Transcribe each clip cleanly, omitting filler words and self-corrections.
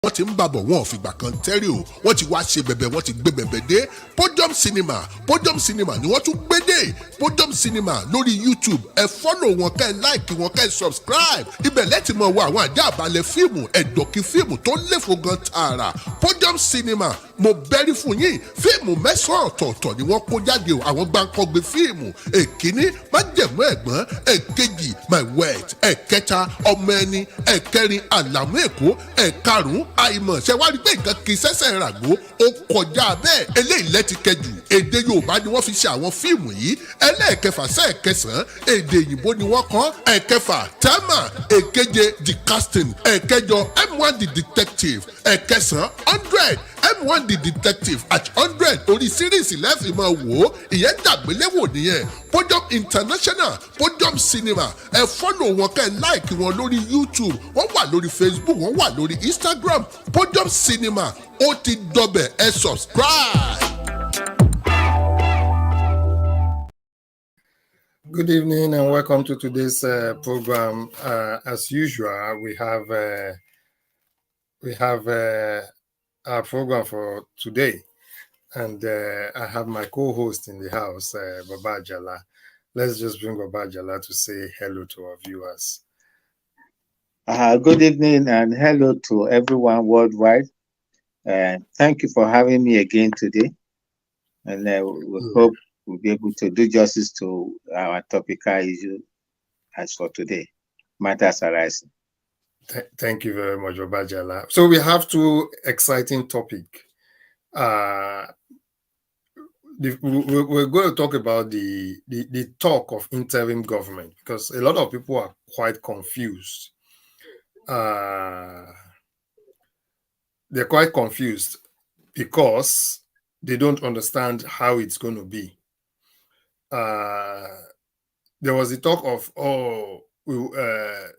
wọ́n ti ń bàbọ̀ wọn ò fìgbà kan tẹ́rì o wọ́n ti wá ṣe bẹ̀bẹ̀ wọ́n ti gbé bẹ̀bẹ̀ dé podium cinema ni wọ́n tún gbé dé podium cinema lórí YouTube ẹ fọ́lọ̀ wọn kẹ́ ẹ láìkì wọn kẹ́ ẹ subscribe ibẹ̀ lẹ́tì mọ̀ wọ àwọn àjà àbálẹ̀ fíìmù ẹ̀dọ̀kí fíìmù tó léfò gan tààrà podium cinema mo bẹ́rí fún yín fíìmù mẹ́sàn-án ọ̀tọ̀ọ̀tọ̀ ni wọ́n kó jáde o àwọn gbàǹkangbé fíìmù èkíní májẹ̀mú ẹ̀gbọ́n èkejì my wet ẹ̀kẹta ọmọ ẹni ẹ̀kẹrin àlàmú èkó ẹ̀karùn-ún àìmọ̀ ṣe wá rí pé nǹkan kì í ṣẹ̀ṣẹ̀ ràgbó ó kọjá bẹ́ẹ̀ eléyìí lẹ́ti kẹjù èdè Yorùbá ni wọ́n fi ṣe àwọn fíìmù yìí ẹlẹ́ẹ̀kẹfà sẹ́ẹ̀kẹsàn-án èdè òyìnbó ni wọ́n kọ́ ẹ̀kẹfà tẹ́mà èkeje the casting ẹ̀kẹjọ M1 the detective ẹ̀kẹsàn 100 M1 the detective at 100 orí síríìsì lẹ́fì máa wò ó ìyẹn dàgbéléwò nìyẹn podium international podium cinema ẹ fọ́lọ̀ wọn kẹ́ ẹ láìkì wọn lórí YouTube wọ́n wà lórí Facebook wọ́n wà lórí Instagram podium cinema ó ti dọbẹ̀ ẹ subscribe. Good evening and welcome to today's program. As usual, we have our program for today, and I have my co-host in the house, Baba Jala. Let's just bring Baba Jala to say hello to our viewers. Good evening and hello to everyone worldwide. Thank you for having me again today, and we hope we'll be able to do justice to our topical issue as for today, matters arising. Thank you very much, Baba Jala. So we have two exciting topics. We're going to talk about the talk of interim government, because a lot of people are quite confused. They're quite confused because they don't understand how it's going to be. There was a talk of,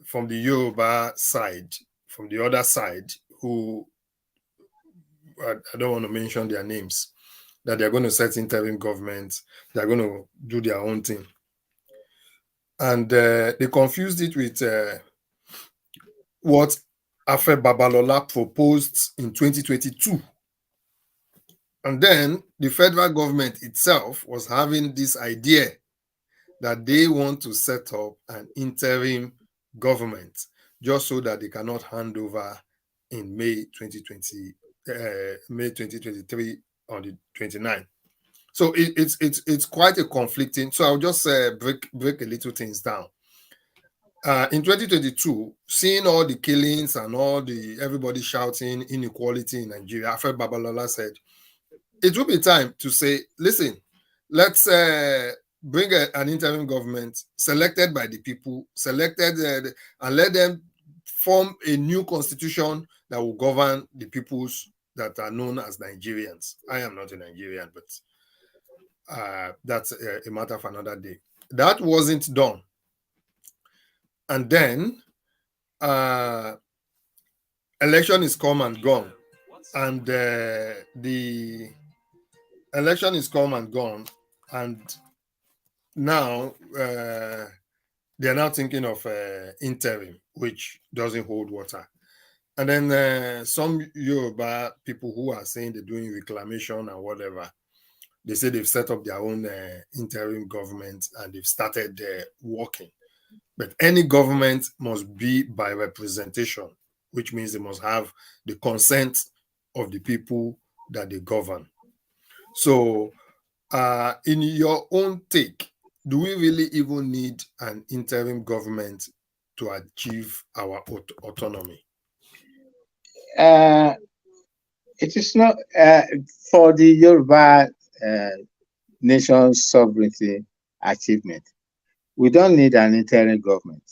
from the Yoruba side, from the other side, who, I don't want to mention their names, that they're going to set interim government, they're going to do their own thing. And they confused it with what Afe Babalola proposed in 2022. And then the federal government itself was having this idea that they want to set up an interim government just so that they cannot hand over in May 2023 on the 29th. So it's quite a conflicting. So I'll just break a little things down. In 2022, seeing all the killings and everybody shouting inequality in Nigeria, Afe Babalola said, it will be time to say, listen, let's bring an interim government selected by the people, and let them form a new constitution that will govern the peoples that are known as Nigerians. I am not a Nigerian, but that's a matter for another day. That wasn't done. And then election is come and gone. And the election is come and gone. And now they're now thinking of interim, which doesn't hold water. And then some Yoruba people who are saying they're doing reclamation and whatever, they say they've set up their own interim government and they've started working. But any government must be by representation, which means they must have the consent of the people that they govern. So in your own take, do we really even need an interim government to achieve our autonomy? It is not for the Yoruba nation's sovereignty achievement. We don't need an interim government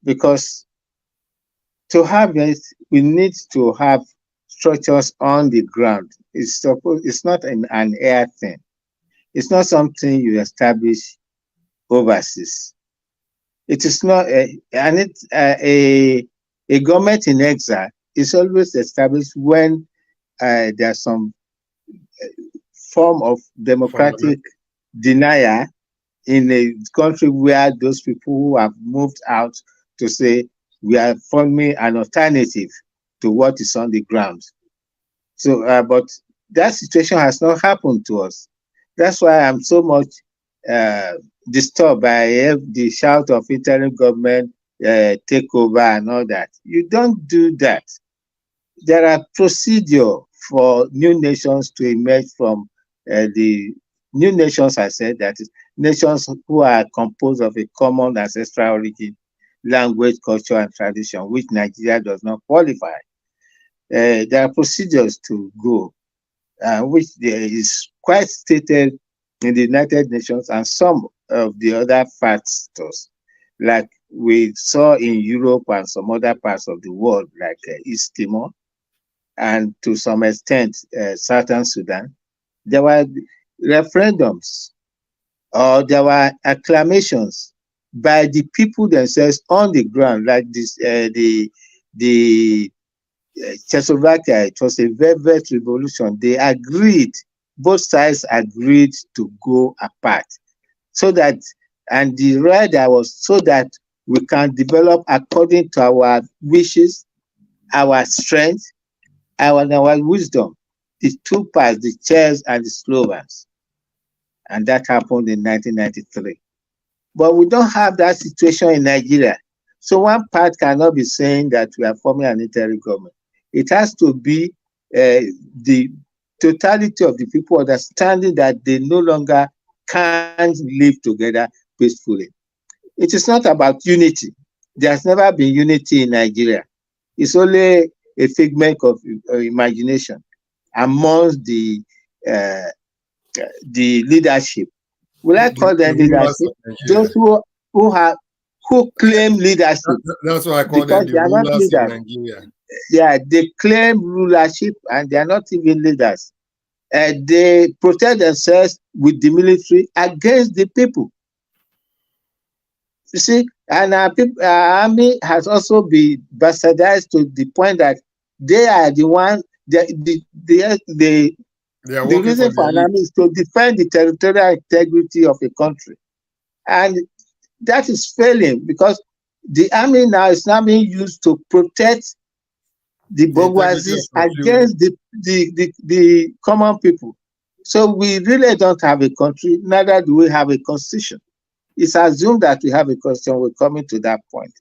because to have it, we need to have structures on the ground. It's not an air thing. It's not something you establish overseas. It is not a government in exile is always established when there's some form of democratic denial in a country where those people who have moved out to say we are forming an alternative to what is on the ground. So, but that situation has not happened to us. That's why I'm so much uh, disturbed by the shout of interim government takeover and all that. You don't do that. There are procedure for new nations to emerge from the new nations. I said that is nations who are composed of a common ancestral origin, language, culture, and tradition, which Nigeria does not qualify. There are procedures to go, which there is quite stated in the United Nations and some of the other factors, like we saw in Europe and some other parts of the world, like East Timor, and to some extent Southern Sudan. There were referendums or there were acclamations by the people themselves on the ground, like this the Czechoslovakia. It was a velvet revolution. They agreed, both sides agreed to go apart, so that, and the rider was so that we can develop according to our wishes, our strength, our wisdom. The two parts, the Czechs and the Slovaks, and that happened in 1993. But we don't have that situation in Nigeria. So one part cannot be saying that we are forming an interim government. It has to be the totality of the people understanding that they no longer can't live together peacefully. It is not about unity. There has never been unity in Nigeria. It's only a figment of imagination amongst the leadership. Will I call them leadership? Those who claim leadership. That's why I call them the rulers in Nigeria. Yeah, they claim rulership and they are not even leaders. They protect themselves with the military against the people. You see, and our army has also been bastardized to the point that they are the ones. The reason for an army is to defend the territorial integrity of a country, and that is failing because the army now is now being used to protect the bourgeoisie against the common people. So we really don't have a country, neither do we have a constitution. It's assumed that we have a constitution. We're coming to that point.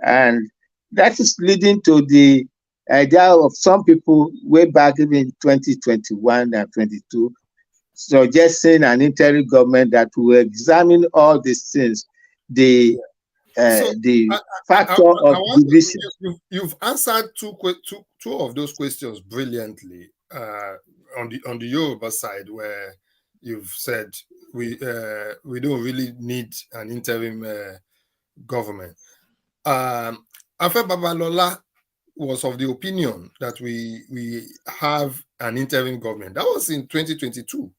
And that is leading to the idea of some people way back even in 2021 and 22, suggesting an interim government that will examine all these things, the factor of division. You've answered two of those questions brilliantly on the Yoruba side, where you've said we don't really need an interim government. Afe Babalola was of the opinion that we have an interim government. That was in 2022.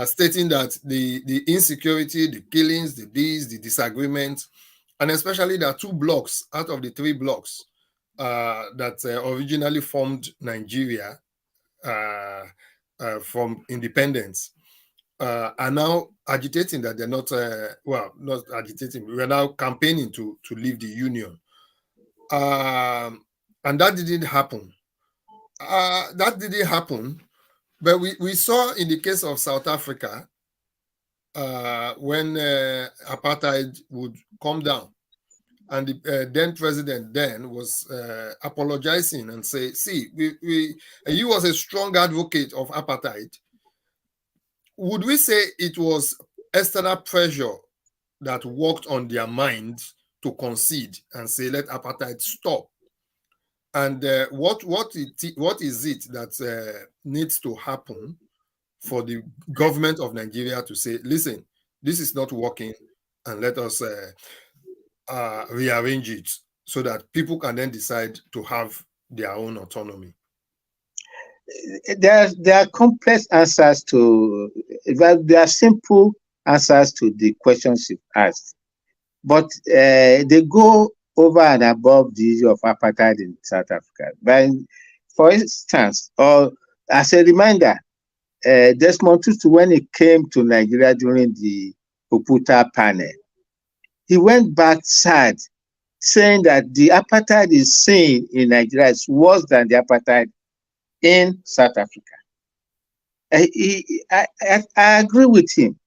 Stating that the insecurity, the killings, the disagreements, and especially there are 2 blocks out of the 3 blocks that originally formed Nigeria from independence are now agitating that they're not, not agitating, we're now campaigning to leave the union. And that didn't happen. But we saw in the case of South Africa, when apartheid would come down, and the then president was apologizing and say, see, he was a strong advocate of apartheid. Would we say it was external pressure that worked on their minds to concede and say, let apartheid stop? And what is it that needs to happen for the government of Nigeria to say, listen, this is not working, and let us rearrange it so that people can then decide to have their own autonomy? There are complex answers to, there are simple answers to the questions you've asked, but they go over and above the issue of apartheid in South Africa. But for instance, or as a reminder, Desmond Tutu, when he came to Nigeria during the Oputa panel, he went back sad saying that the apartheid is seen in Nigeria is worse than the apartheid in South Africa. I agree with him.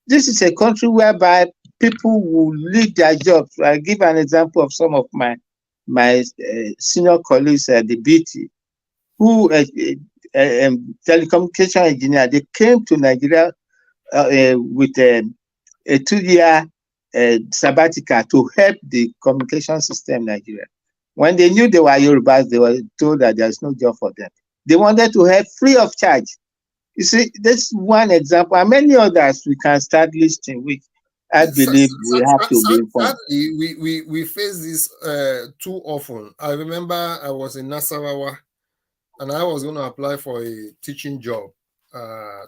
This is a country whereby people will leave their jobs. I give an example of some of my senior colleagues at the BT, who telecommunication engineer. They came to Nigeria with a 2-year sabbatical to help the communication system in Nigeria. When they knew they were Yorubas, they were told that there's no job for them. They wanted to help free of charge. You see, this one example, and many others we can start listing, which I believe we have to be informed. Sadly, we face this too often. I remember I was in Nasarawa, and I was going to apply for a teaching job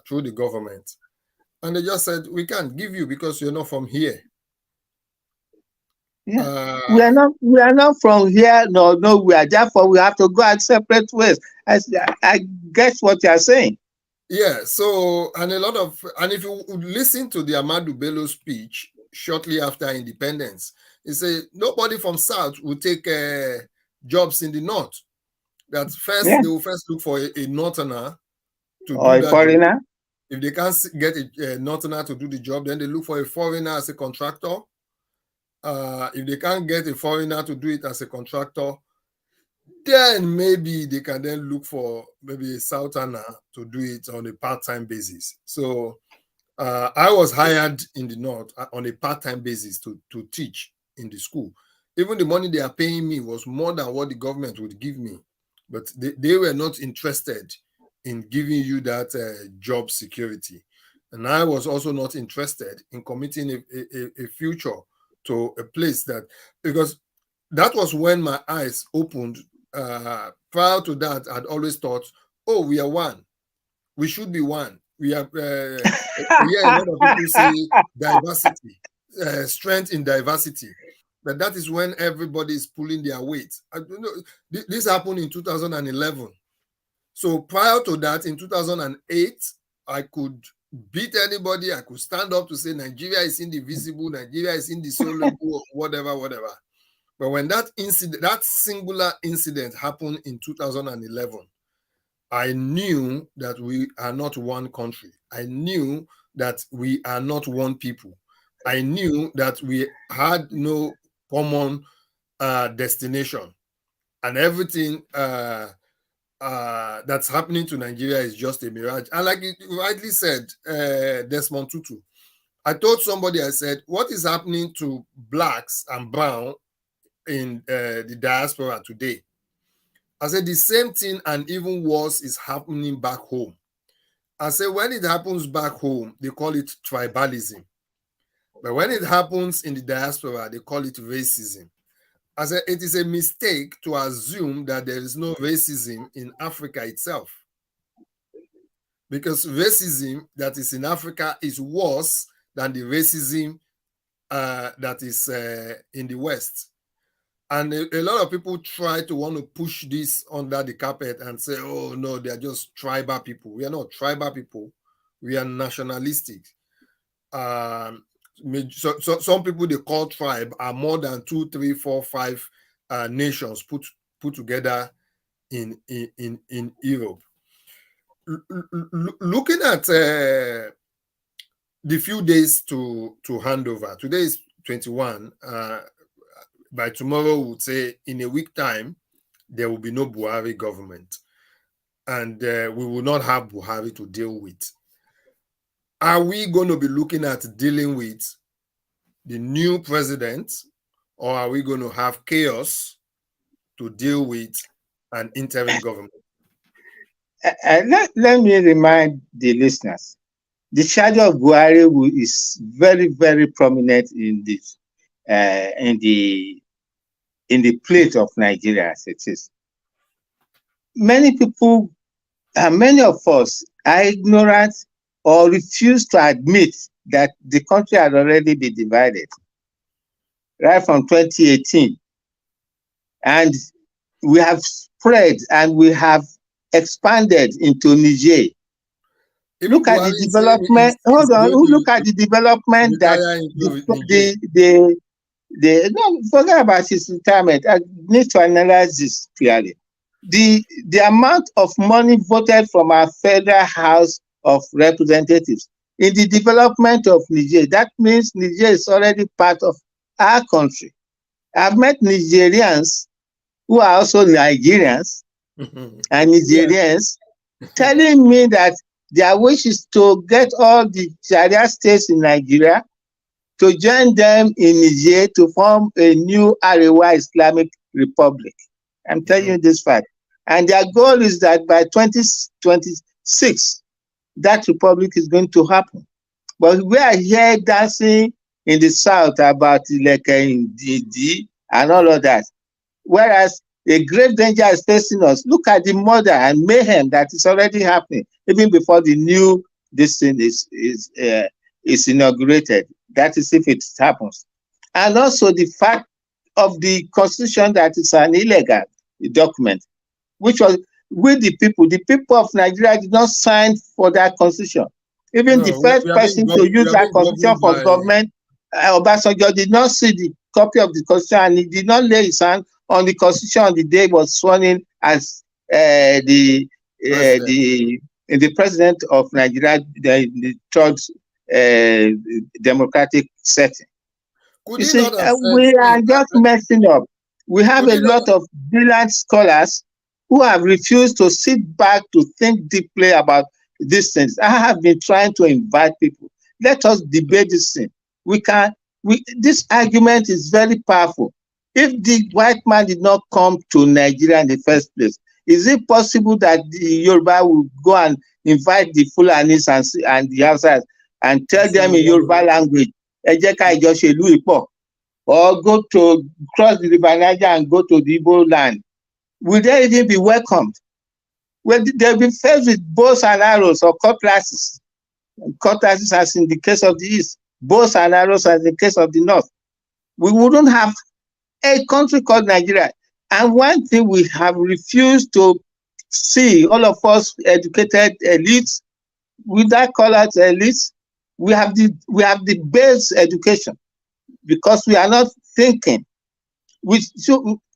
through the government. And they just said, we can't give you because you're not from here. Yeah. We are not from here, nowhere. Therefore, we have to go our separate ways. I guess what you are saying. Yeah, so, and if you listen to the Ahmadu Bello speech shortly after independence, he said nobody from South will take jobs in the North. That first, They will first look for a Northerner to or do a foreigner. Job. If they can't get a Northerner to do the job, then they look for a foreigner as a contractor. If they can't get a foreigner to do it as a contractor, then maybe they can then look for maybe a Southerner to do it on a part-time basis. So I was hired in the North on a part-time basis to teach in the school. Even the money they are paying me was more than what the government would give me. But they were not interested in giving you that job security. And I was also not interested in committing a future to a place that, because that was when my eyes opened. Prior to that, I'd always thought, oh, we are one. We should be one. We are, a lot of people say diversity, strength in diversity. But that is when everybody is pulling their weight. I don't know, this happened in 2011. So prior to that, in 2008, I could beat anybody. I could stand up to say Nigeria is indivisible, Nigeria is indissoluble, whatever. But when that singular incident happened in 2011, I knew that we are not one country. I knew that we are not one people. I knew that we had no common destination, and everything that's happening to Nigeria is just a mirage. And like you rightly said, Desmond Tutu, I told somebody, I said, what is happening to blacks and brown in the diaspora today? I said the same thing and even worse is happening back home. I said when it happens back home, they call it tribalism. But when it happens in the diaspora, they call it racism. I said it is a mistake to assume that there is no racism in Africa itself. Because racism that is in Africa is worse than the racism that is in the West. And a lot of people try to want to push this under the carpet and say, oh, no, they are just tribal people. We are not tribal people. We are nationalistic. So some people they call tribe are more than 2, 3, 4, 5 nations put together in Europe. Looking at the few days to hand over, today is 21. By tomorrow, we would say in a week time, there will be no Buhari government. And we will not have Buhari to deal with. Are we going to be looking at dealing with the new president, or are we going to have chaos to deal with an interim government? Let me remind the listeners, the shadow of Buhari is very, very prominent in this. In the plate of Nigeria as it is. Many people, many of us are ignorant or refuse to admit that the country had already been divided right from 2018. And we have spread and we have expanded into Niger. Look at the development. Hold on. Look at the development that No, forget about his retirement. I need to analyze this clearly. The amount of money voted from our Federal House of Representatives in the development of Niger, that means Niger is already part of our country. I've met Nigerians who are also Nigerians and Nigerians telling me that their wish is to get all the Sharia states in Nigeria to join them in Niger to form a new Arewa Islamic Republic. I'm telling you this fact. And their goal is that by 2026, that republic is going to happen. But we are here dancing in the south about like Ndidi and all of that. Whereas a grave danger is facing us. Look at the murder and mayhem that is already happening, even before the new this thing is inaugurated. That is if it happens. And also the fact of the constitution that is an illegal document, which was with the people of Nigeria did not sign for that constitution. Even the first person to use that constitution for government, Obasanjo, did not see the copy of the constitution, and he did not lay his hand on the constitution on the day he was sworn in as the president of Nigeria, the third democratic setting. You see, we are just messing up. We have a lot of brilliant scholars who have refused to sit back to think deeply about these things. I have been trying to invite people. Let us debate this thing. This argument is very powerful. If the white man did not come to Nigeria in the first place, is it possible that the Yoruba will go and invite the Fulanis and the Hausas and tell them in Yoruba language, or go to cross the River Niger and go to the Igbo land? Will they even be welcomed? Well, they'll be faced with bows and arrows or cutlasses. Cutlasses as in the case of the East, bows and arrows as in the case of the North. We wouldn't have a country called Nigeria. And one thing we have refused to see, all of us educated elites, with that call out elites, we have the base education, because we are not thinking.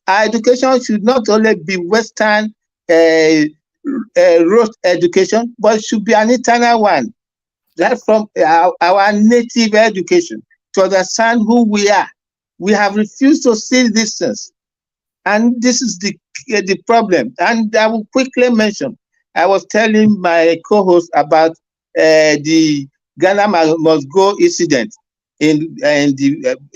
Our education should not only be Western rote education, but it should be an internal one. That from our native education, to understand who we are. We have refused to see these things. And this is the problem. And I will quickly mention, I was telling my co-host about the Ghana must go incident in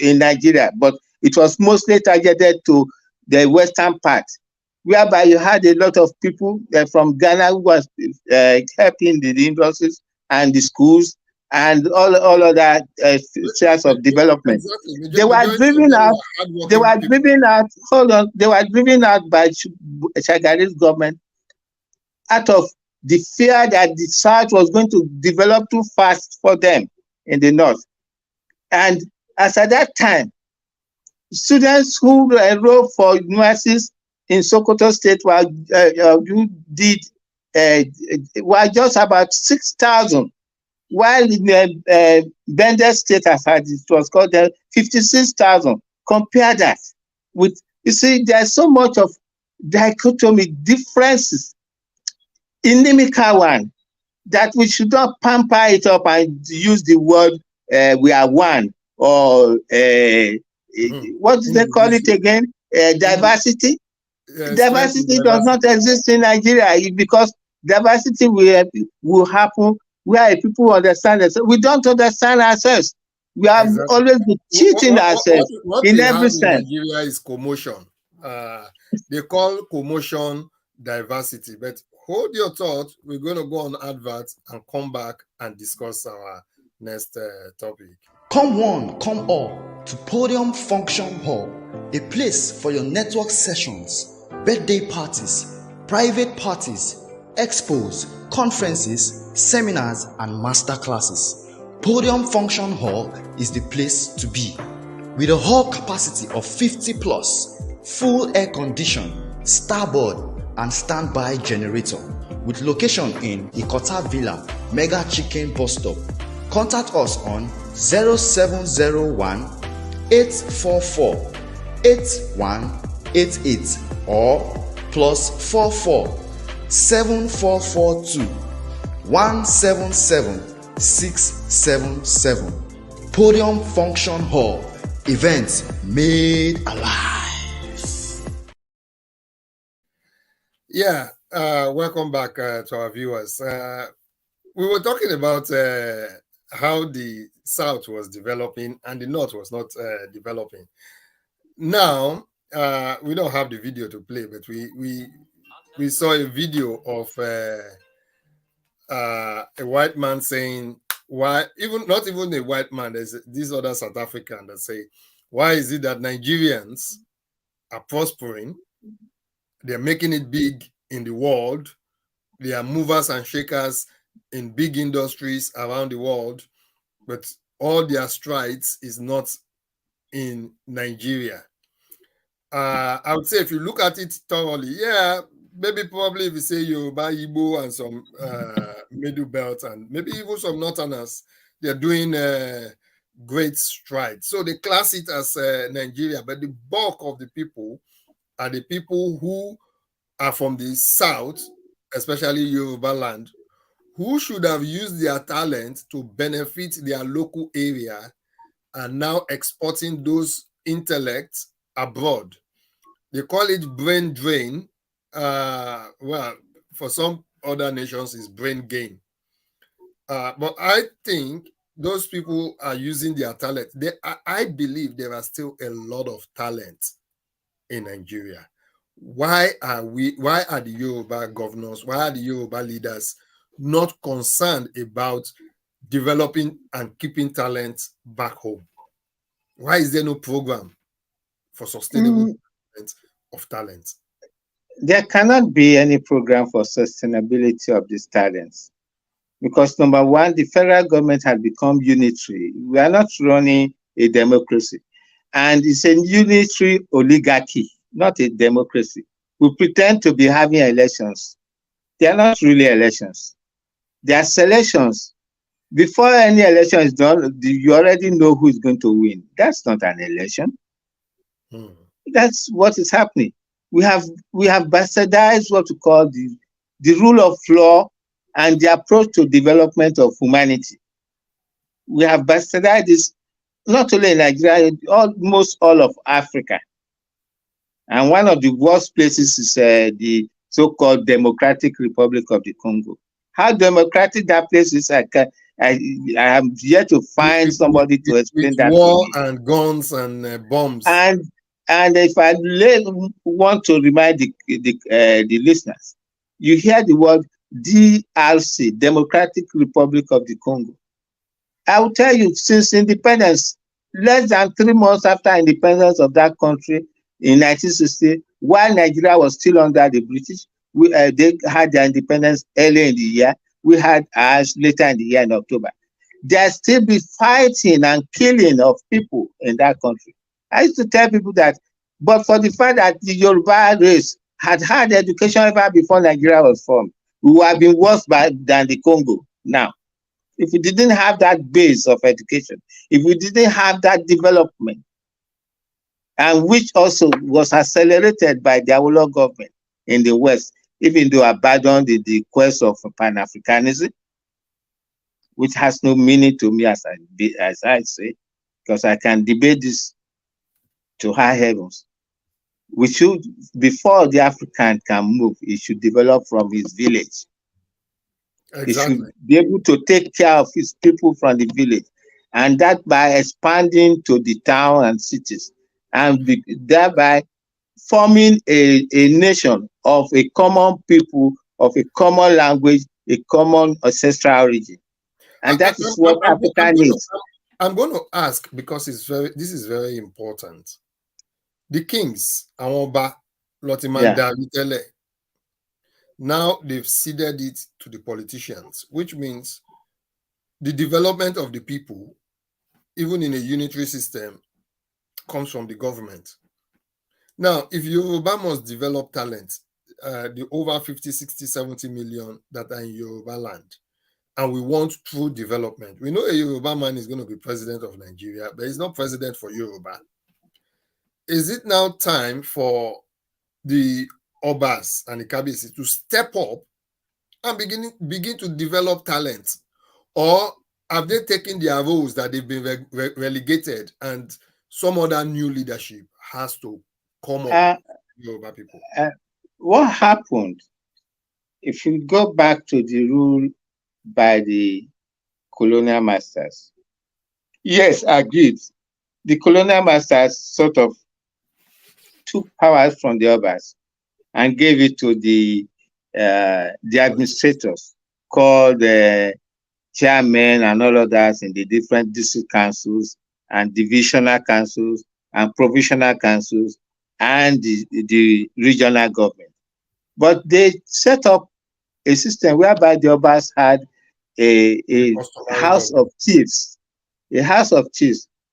Nigeria, but it was mostly targeted to the western part, whereby you had a lot of people from Ghana who was helping the industries and the schools and all other spheres of development. Exactly. They were driven out. They were driven out. Hold on. They were driven out by Shagari's government out of the fear that the South was going to develop too fast for them in the North. And as at that time, students who enrolled for universities in Sokoto State were just about 6,000, while in Bender State, as it was called, 56,000. Compare that with, you see, there's so much of dichotomy, differences, inimical one, that we should not pamper it up and use the word we are one, or what do they call it again? Diversity. Yes, diversity does not exist in Nigeria, because diversity will happen where people understand us. We don't understand ourselves. We have always been cheating ourselves in every sense. In Nigeria is commotion. They call commotion diversity, but hold your thought. We're going to go on advert and come back and discuss our next topic. Come one, come all to Podium Function Hall, a place for your network sessions, birthday parties, private parties, expos, conferences, seminars, and master classes. Podium Function Hall is the place to be. With a hall capacity of 50 plus, full air condition, starboard, and standby generator, with location in Ikota Villa, Mega Chicken Bus Stop. Contact us on 0701 844 8188 or +44 7442 177 677. Podium Function Hall. Events made alive. Yeah, welcome back to our viewers. We were talking about how the South was developing and the North was not developing. Now, we don't have the video to play, but we saw a video of a white man saying, why, even not even a white man, there's this other South African that say, why is it that Nigerians are prospering? They're making it big in the world. They are movers and shakers in big industries around the world, but all their strides is not in Nigeria. I would say if you look at it thoroughly, yeah, maybe probably if you say Yoruba, Igbo, and some middle belt, and maybe even some Northerners, they're doing great strides. So they class it as Nigeria, but the bulk of the people are the people who are from the South, especially Yoruba land, who should have used their talent to benefit their local area and now exporting those intellects abroad. They call it brain drain. Well, for some other nations, it's brain gain. But I think those people are using their talent. I believe there are still a lot of talent in Nigeria. Why are the Yoruba governors, why are the Yoruba leaders not concerned about developing and keeping talent back home? Why is there no program for sustainable development of talent? There cannot be any program for sustainability of these talents because, number one, the federal government has become unitary. We are not running a democracy, and it's a unitary oligarchy, not a democracy. We pretend to be having elections. They are not really elections. They are selections. Before any election is done, you already know who is going to win. That's not an election. That's what is happening. We have bastardized what we call the rule of law and the approach to development of humanity. We have bastardized this not only in Nigeria, almost all of Africa. And one of the worst places is the so-called Democratic Republic of the Congo. How democratic that place is, I am yet to find somebody to explain that war to me. And guns and bombs. And if I want to remind the listeners, you hear the word DRC, Democratic Republic of the Congo. I will tell you, since independence, less than 3 months after independence of that country in 1960, while Nigeria was still under the British, they had their independence early in the year. We had ours later in the year in October. There still be fighting and killing of people in that country. I used to tell people that, but for the fact that the Yoruba race had education ever before Nigeria was formed, we would have been worse than the Congo now. If we didn't have that base of education, if we didn't have that development, and which also was accelerated by the Awolowo government in the West, even though abandoned the quest of Pan-Africanism, which has no meaning to me as I say, because I can debate this to high heavens. We should, before the African can move, he should develop from his village. Exactly. He should be able to take care of his people from the village, and that by expanding to the town and cities, and thereby forming a nation of a common people, of a common language, a common ancestral origin. And that is what Africa needs. I'm going to ask, because this is very important. The kings, Awoba, Lotimanda, Litele, now they've ceded it to the politicians, which means the development of the people, even in a unitary system, comes from the government. Now, if Yoruba must develop talent, the over 50, 60, 70 million that are in Yoruba land, and we want true development. We know a Yoruba man is going to be president of Nigeria, but he's not president for Yoruba. Is it now time for the Obas and the Kabisi to step up and begin to develop talent? Or have they taken their roles that they've been relegated and some other new leadership has to come up? Yoruba people. What happened, if you go back to the rule by the colonial masters, yes, agreed. The colonial masters sort of took powers from the others and gave it to the administrators called chairmen and all others in the different district councils and divisional councils and provisional councils and the regional government. But they set up a system whereby the Obas had a house of chiefs,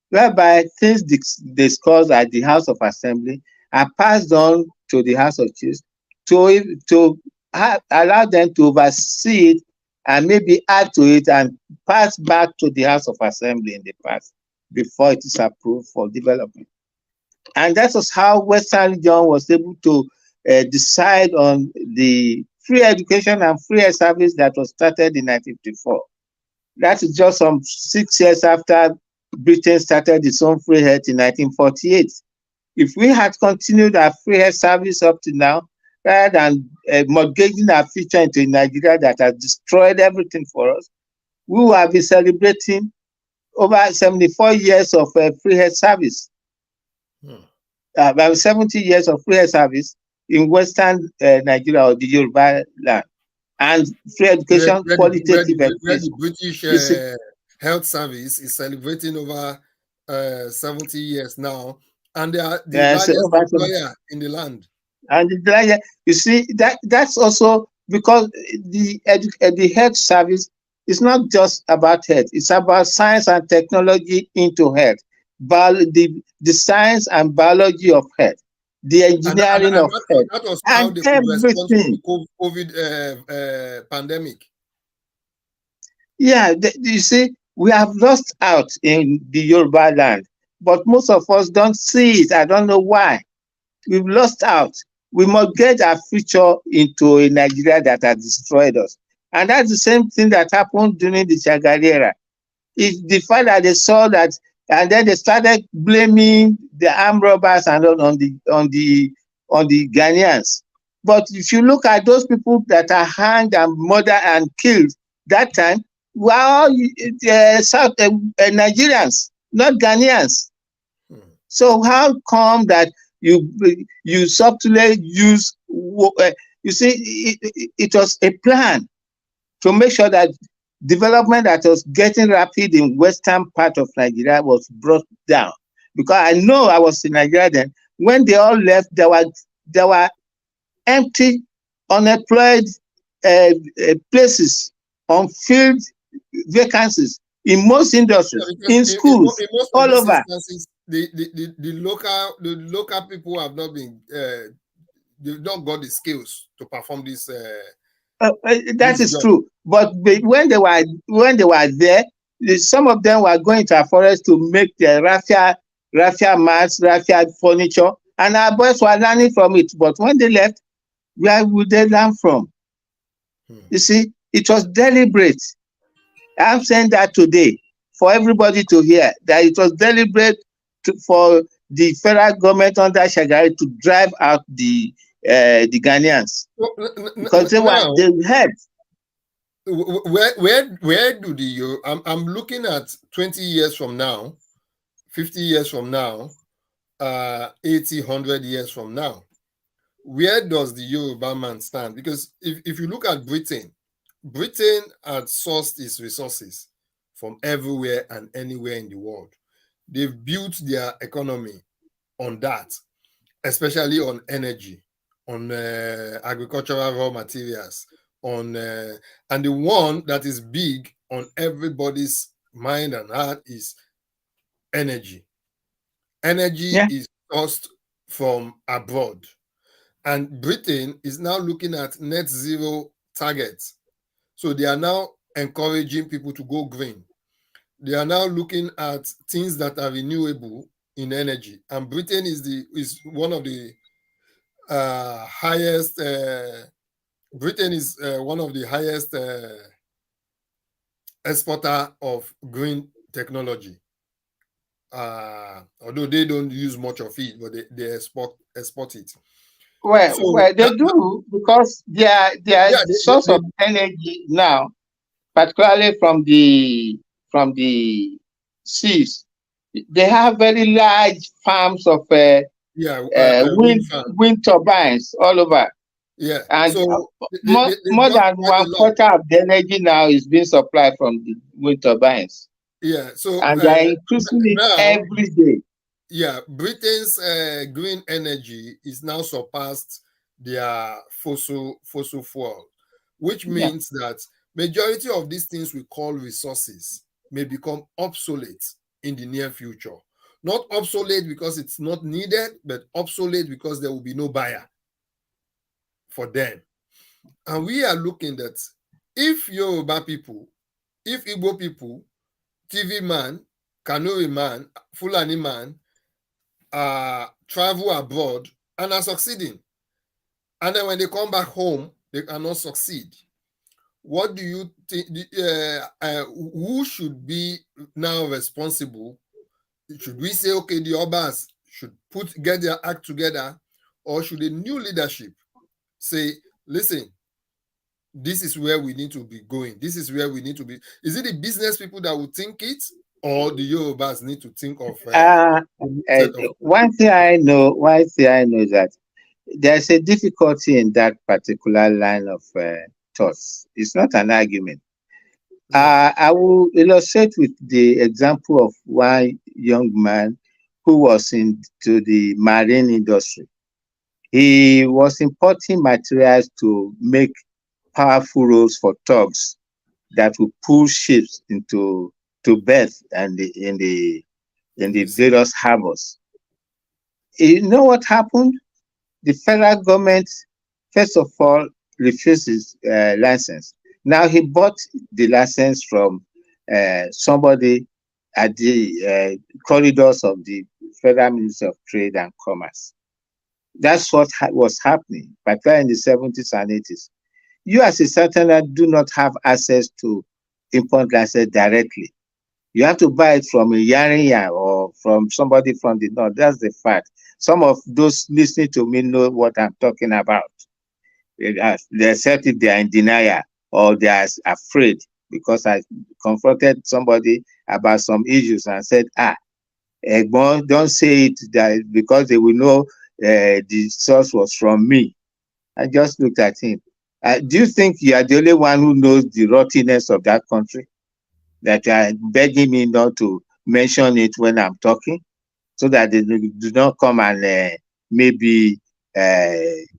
whereby things discussed at the House of Assembly are passed on to the House of Chiefs to allow them to oversee it and maybe add to it and pass back to the House of Assembly in the past before it is approved for development. And that was how Western region was able to decide on the free education and free health service that was started in 1954. That is just some 6 years after Britain started its own free health in 1948. If we had continued our free health service up to now, rather than mortgaging our future into a Nigeria that has destroyed everything for us, we will have been celebrating over 74 years of free health service. About 70 years of free health service in Western Nigeria or the Yoruba land. And free education, qualitative education. The British health service is celebrating over 70 years now, and they are the largest employer in the land. And you see, that's also because the health service is not just about health, it's about science and technology into health. The science and biology of health, the engineering of health, that was how and they could respond to everything. the COVID pandemic. Yeah, you see, we have lost out in the Yoruba land, but most of us don't see it. I don't know why. We've lost out. We mortgage our future into a Nigeria that has destroyed us. And that's the same thing that happened during the Shagari era. It's the fact that they saw that, and then they started blaming the armed robbers and on the Ghanaians. But if you look at those people that are hanged and murdered and killed that time, were all Nigerians, not Ghanaians. So how come that you subtly use? You see, it was a plan to make sure that development that was getting rapid in western part of Nigeria was brought down. Because I know I was in Nigeria then. When they all left, there were empty, unemployed places, unfilled vacancies in most industries, in schools, all over. The local people have not been they've not got the skills to perform this. That is true. But when they were there, some of them were going to a forest to make their raffia mats, raffia furniture, and our boys were learning from it. But when they left, where would they learn from? You see, it was deliberate. I'm saying that today for everybody to hear that it was deliberate for the federal government under Shagari to drive out the Ghanaians because they had. Where do the I'm looking at 20 years from now, 50 years from now, 80, 100 years from now. Where does the Yoruba man stand? Because if you look at Britain had sourced its resources from everywhere and anywhere in the world. They've built their economy on that, especially on energy, on agricultural raw materials, on and the one that is big on everybody's mind and heart is energy. Energy is sourced from abroad. And Britain is now looking at net zero targets. So they are now encouraging people to go green. They are now looking at things that are renewable in energy, and Britain is one of the highest. Britain is one of the highest exporter of green technology. Although they don't use much of it, but they export it. Well, So they do, because their yeah, source of energy now, particularly from the seas, they have very large farms of wind farm. wind turbines all over. Yeah, And so more got than quite a lot. 1/4 of the energy now is being supplied from the wind turbines. Yeah, so And they are increasing it now, every day. yeah, Britain's green energy is now surpassed their fossil fuel, which means that majority of these things we call resources may become obsolete in the near future. Not obsolete because it's not needed, but obsolete because there will be no buyer for them. And we are looking at, if Yoruba people, if Igbo people, TV man, Kanuri man, Fulani man, travel abroad and are succeeding, and then when they come back home, they cannot succeed. What do you think? Who should be now responsible? Should we say, okay, the Obas should get their act together, or should a new leadership say, listen, this is where we need to be going. This is where we need to be. Is it the business people that will think it, or the Yorubas need to think of one thing I know is that there's a difficulty in that particular line of thoughts. It's not an argument. I will illustrate with the example of one young man who was into the marine industry. He was importing materials to make powerful roles for tugs that would pull ships into berth and in the various harbors. You know what happened? The federal government, first of all, refused his license. Now he bought the license from somebody at the corridors of the Federal Ministry of Trade and Commerce. That's what was happening, particularly in the 70s and 80s. You as a Southerner do not have access to import license directly. You have to buy it from a Yarinya or from somebody from the north. That's the fact. Some of those listening to me know what I'm talking about. Except if they are in denial or they are afraid, because I confronted somebody about some issues and said, don't say it that because they will know the source was from me. I just looked at him. Do you think you are the only one who knows the rottenness of that country? That you are begging me not to mention it when I'm talking, so that they do not come and maybe arrest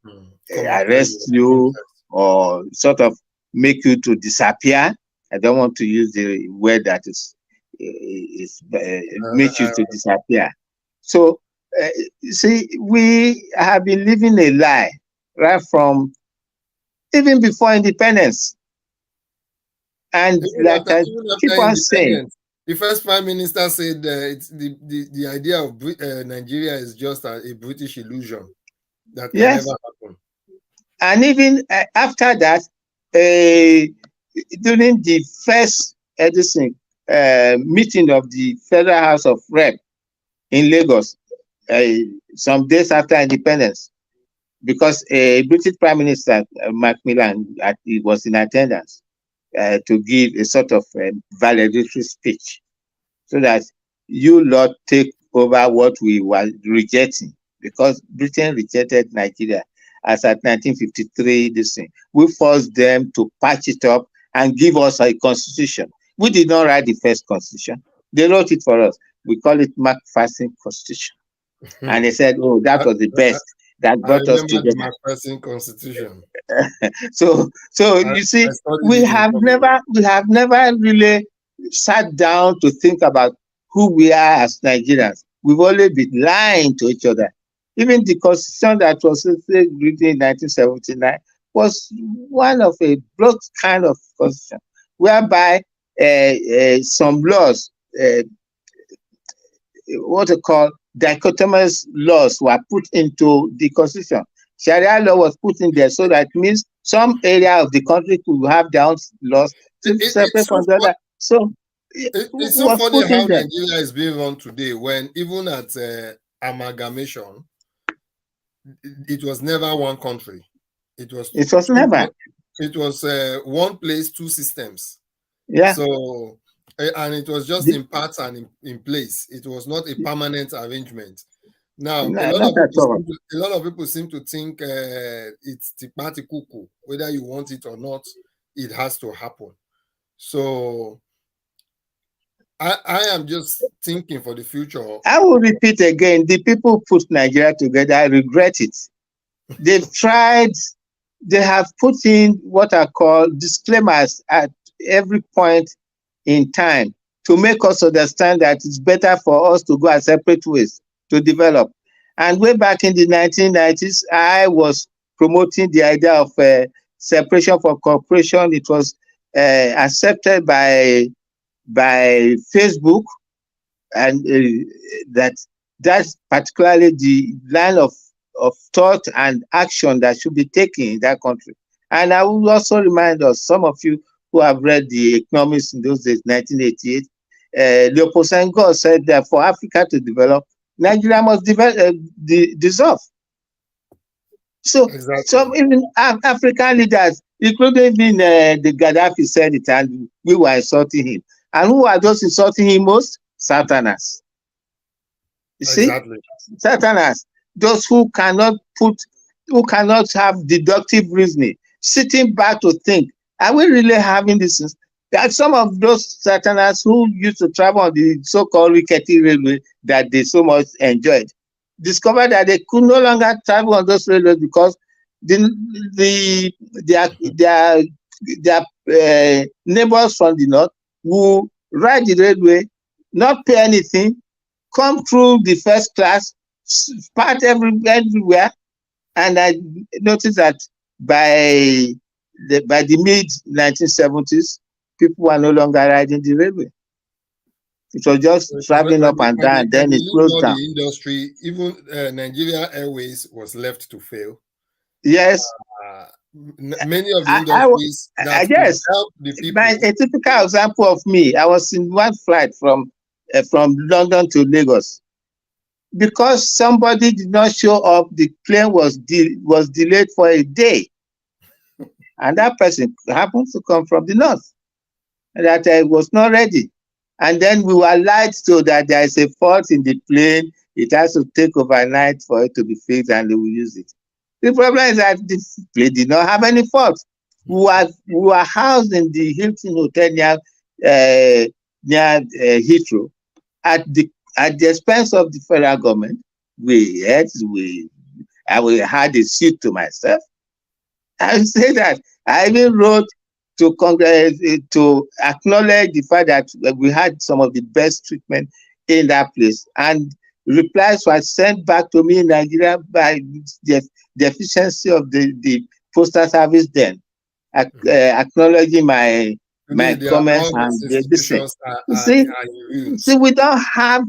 you or sort of make you to disappear. I don't want to use the word that makes you to disappear. So, see, we have been living a lie right from even before independence. And like I keep on saying, the first prime minister said it's the idea of Nigeria is just a British illusion that can never happen. And even after that, during the first meeting of the Federal House of Rep in Lagos, some days after independence, because a British Prime Minister, Macmillan, he was in attendance to give a sort of valedictory speech, so that you lot take over what we were rejecting, because Britain rejected Nigeria as at 1953. This thing, we forced them to patch it up and give us a constitution. We did not write the first constitution; they wrote it for us. We call it McPherson Constitution, and they said, "Oh, that was the best that brought us together." The McPherson Constitution. So you see, we have never really sat down to think about who we are as Nigerians. We've only been lying to each other. Even the constitution that was written in 1979 was one of a broad kind of constitution. whereby some laws, what they call dichotomous laws, were put into the constitution. Sharia law was put in there, so that means some area of the country could have their own laws separate It's so from the other. So it's so was funny put in how there. Nigeria is being run today, when even at amalgamation, it was never one country. It was It was never. it was one place, two systems. Yeah. So and it was just in parts and in place. It was not a permanent arrangement. Now Not at all. a lot of people seem to think it's tipati kuku, whether you want it or not, it has to happen. So I am just thinking for the future. I will repeat again, the people who put Nigeria together, I regret it. They've tried, they have put in what are called disclaimers at every point in time to make us understand that it's better for us to go our separate ways to develop. And way back in the 1990s, I was promoting the idea of separation for cooperation. It was accepted by Facebook, and that's particularly the line of thought and action that should be taken in that country. And I will also remind us, some of you who have read the economics in those days, 1988, Leopold Senghor said that for Africa to develop, Nigeria must dissolve. So, Exactly. some even African leaders, including even the Gaddafi, said it, and we were insulting him. And who are those insulting him most? Southerners. You see? Exactly. Southerners. Those who cannot have deductive reasoning, sitting back to think, are we really having this? There are some of those Southerners who used to travel on the so-called rickety railway that they so much enjoyed, discovered that they could no longer travel on those railways because their neighbors from the north will ride the railway, not pay anything, come through the first class, part everywhere, and I noticed that by the mid 1970s, people were no longer riding the railway. It was just traveling up and down, and then it closed down. The industry, even Nigeria Airways, was left to fail. Yes. Many of the industries that yes, help the people. A typical example of me, I was in one flight from London to Lagos. Because somebody did not show up, the plane was delayed for a day. And that person happened to come from the north. And that was not ready. And then we were lied to that there is a fault in the plane. It has to take overnight for it to be fixed, and they will use it. The problem is that the plane did not have any fault. We were housed in the Hilton Hotel near Heathrow at the expense of the federal government. I had a seat to myself. I say that I even wrote to Congress to acknowledge the fact that we had some of the best treatment in that place, and replies were sent back to me in Nigeria by the efficiency of the postal service then, acknowledging my comments and the see, we don't have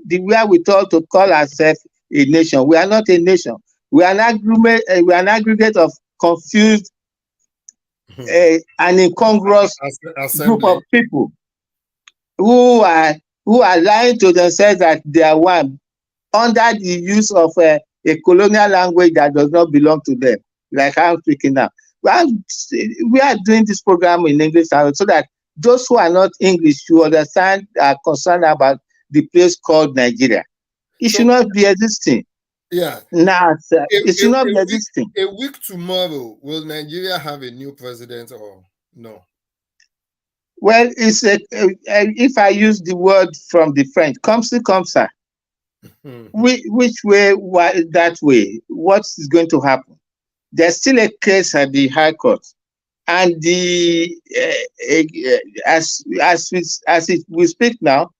the wherewithal to call ourselves a nation. We are not a nation. We are an aggregate of confused and incongruous group of people who are lying to themselves that they are one under the use of a colonial language that does not belong to them, like I'm speaking now. We are doing this program in English so that those who are not English should understand, are concerned about the place called Nigeria. It should not be existing. Yeah. Now, it should not be existing. A week tomorrow, will Nigeria have a new president or no? Well, it's if I use the word from the French, comme ci, comme ça. Which way, that way? What is going to happen? There's still a case at the High Court, and as we speak now,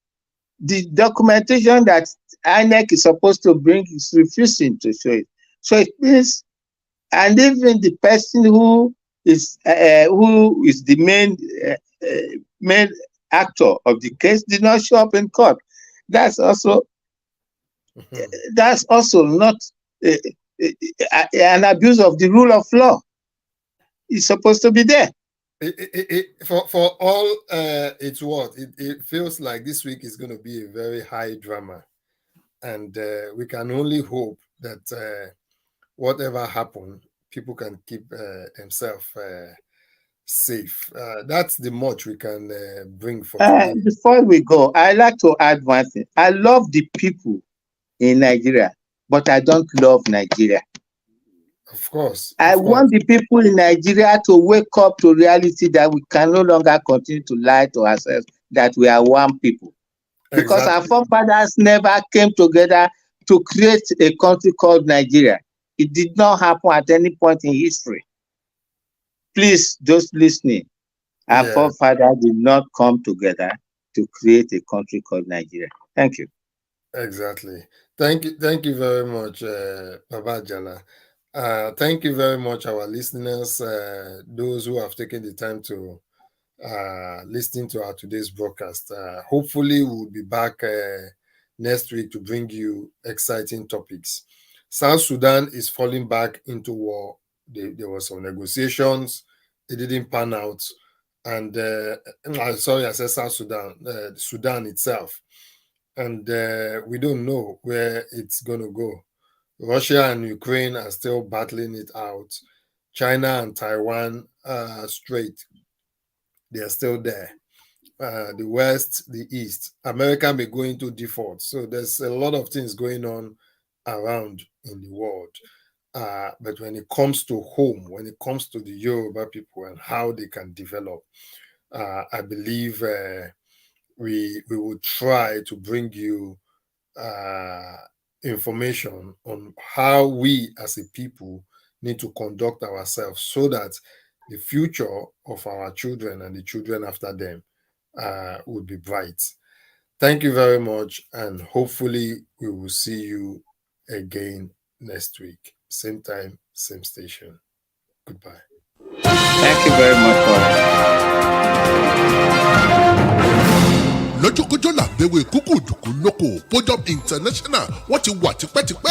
the documentation that INEC is supposed to bring is refusing to show it. So it means, and even the person who who is the main actor of the case, did not show up in court. That's also not an abuse of the rule of law. It's supposed to be there. For all it's worth, it feels like this week is going to be a very high drama, and we can only hope that whatever happens, people can keep themselves safe. That's the much we can bring for today. Before we go, I like to add one thing. I love the people in Nigeria, but I don't love Nigeria. Of course. I want the people in Nigeria to wake up to reality that we can no longer continue to lie to ourselves that we are one people. Because our forefathers never came together to create a country called Nigeria. It did not happen at any point in history. Please, those listening, our forefathers did not come together to create a country called Nigeria. Thank you. Exactly. Thank you very much, Baba Jala. Thank you very much, our listeners, those who have taken the time to listen to our today's broadcast. Hopefully, we'll be back next week to bring you exciting topics. South Sudan is falling back into war. There were some negotiations. It didn't pan out. And sorry, I said South Sudan, Sudan itself. And we don't know where it's going to go. Russia and Ukraine are still battling it out. China and Taiwan Strait, they are still there. The West, the East. America may go into default. So there's a lot of things going on around in the world. But when it comes to home, when it comes to the Yoruba people and how they can develop, I believe we will try to bring you information on how we as a people need to conduct ourselves so that the future of our children and the children after them would be bright. Thank you very much, and hopefully we will see you again next week. Same time, same station. Goodbye. Thank you very much for lọ́jọ́kọ́jọ́ làbẹ̀wò kúkú dùkú lóko Podium International wọ́n ti wà tipẹ́tipẹ́